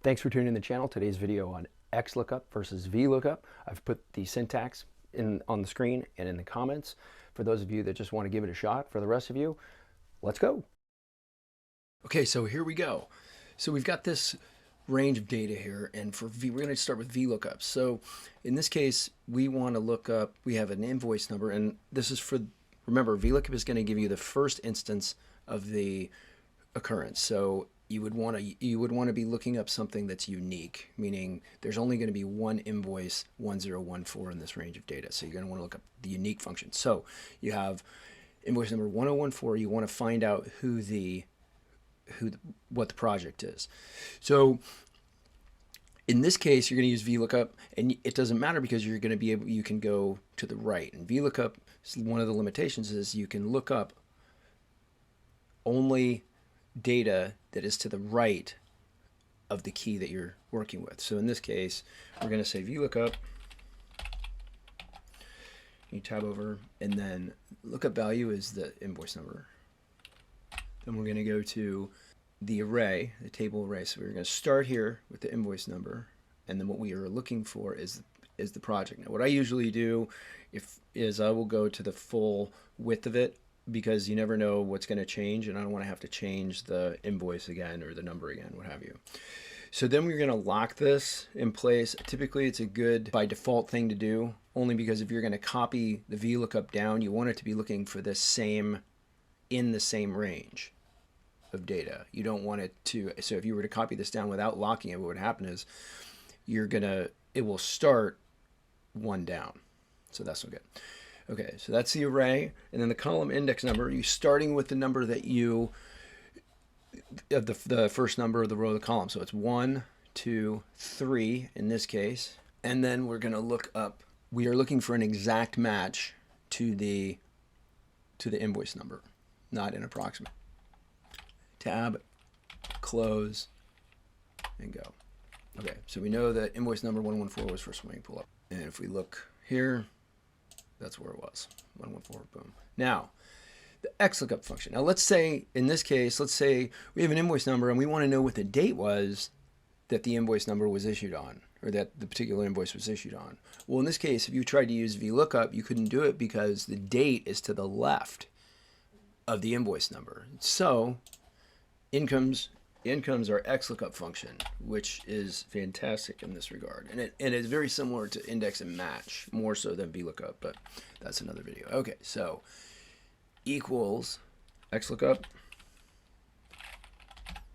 Thanks for tuning in the channel. Today's video on XLOOKUP versus VLOOKUP. I've put the syntax on the screen and in the comments for those of you that just want to give it a shot. For the rest of you, let's go. Okay, so here we go. So we've got this range of data here, and for we're going to start with VLOOKUP. So in this case, we want to look up, we have an invoice number, and this is for, remember, VLOOKUP is going to give you the first instance of the occurrence. So you would want to be looking up something that's unique, meaning there's only going to be one invoice 1014 in this range of data. So you're going to want to look up the unique function. So you have invoice number 1014. You want to find out what the project is. So in this case, you're going to use VLOOKUP, and it doesn't matter because you're going to be able, you can go to the right. And VLOOKUP, one of the limitations is you can look up only data that is to the right of the key that you're working with. So in this case, we're going to say VLOOKUP. You tab over, and then lookup value is the invoice number. Then we're going to go to the array, the table array. So we're going to start here with the invoice number, and then what we are looking for is the project. Now, what I usually do is I will go to the full width of it, because you never know what's going to change, and I don't want to have to change the invoice again or the number again, what have you. So then we're going to lock this in place. Typically, it's a good by default thing to do, only because if you're going to copy the VLOOKUP down, you want it to be looking for the same, in the same range of data. You don't want it to, so if you were to copy this down without locking it, what would happen is it will start one down. So that's no good. Okay, so that's the array, and then the column index number, you're starting with the number that you, the first number of the row of the column. So it's 1, 2, 3 in this case. And then we're going to look up, we are looking for an exact match to the invoice number, not an approximate. Tab, close, and go. Okay, so we know that invoice number 114 was for swimming pool. And if we look here, that's where it was, 114, boom. Now, the XLOOKUP function. Now, let's say, in this case, let's say we have an invoice number and we want to know what the date was that the invoice number was issued on, or that the particular invoice was issued on. Well, in this case, if you tried to use VLOOKUP, you couldn't do it because the date is to the left of the invoice number. So, in comes our XLOOKUP function, which is fantastic in this regard. And it's very similar to index and match, more so than VLOOKUP, but that's another video. Okay, so equals XLOOKUP,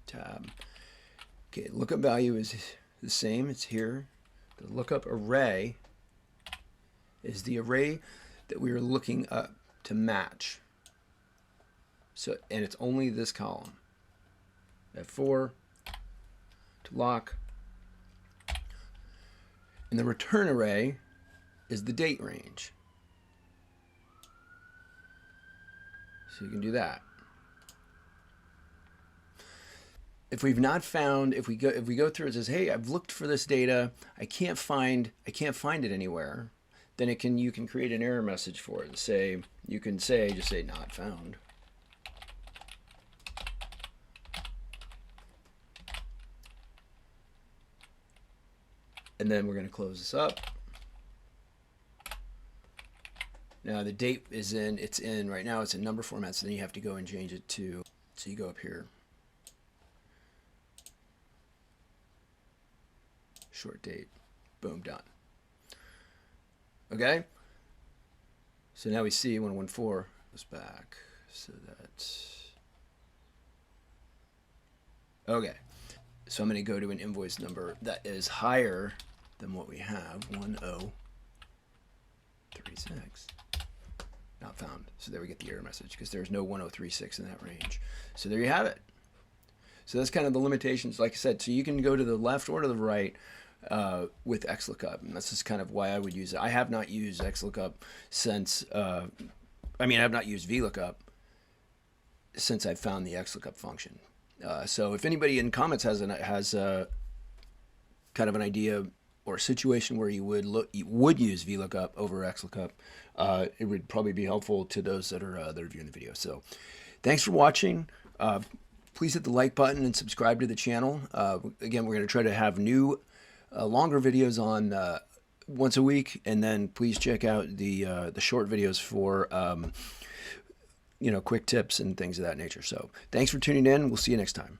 tab. Okay, lookup value is the same, it's here. The lookup array is the array that we are looking up to match. So, and it's only this column. F4 to lock, and the return array is the date range. So you can do that. If we've not found, if we go through, it says, hey, I've looked for this data, I can't find it anywhere, then you can create an error message for it. Just say not found. And then we're going to close this up. Now the date is right now it's in number format, so then you have to go and change it to, so you go up here, short date, boom, done. Okay? So now we see 114 goes back, so that's, okay. So I'm going to go to an invoice number that is higher than what we have, 1036. Not found. So there we get the error message because there's no 1036 in that range. So there you have it. So that's kind of the limitations, like I said. So you can go to the left or to the right with XLOOKUP, and that's just kind of why I would use it. I have not used XLOOKUP since, I have not used VLOOKUP since I found the XLOOKUP function. So if anybody in comments has kind of an idea or a situation where you would use VLOOKUP over XLOOKUP, it would probably be helpful to those that are viewing the video. So thanks for watching. please hit the like button and subscribe to the channel. Again, we're going to try to have new, longer videos on once a week, and then please check out the short videos for quick tips and things of that nature. So thanks for tuning in. We'll see you next time.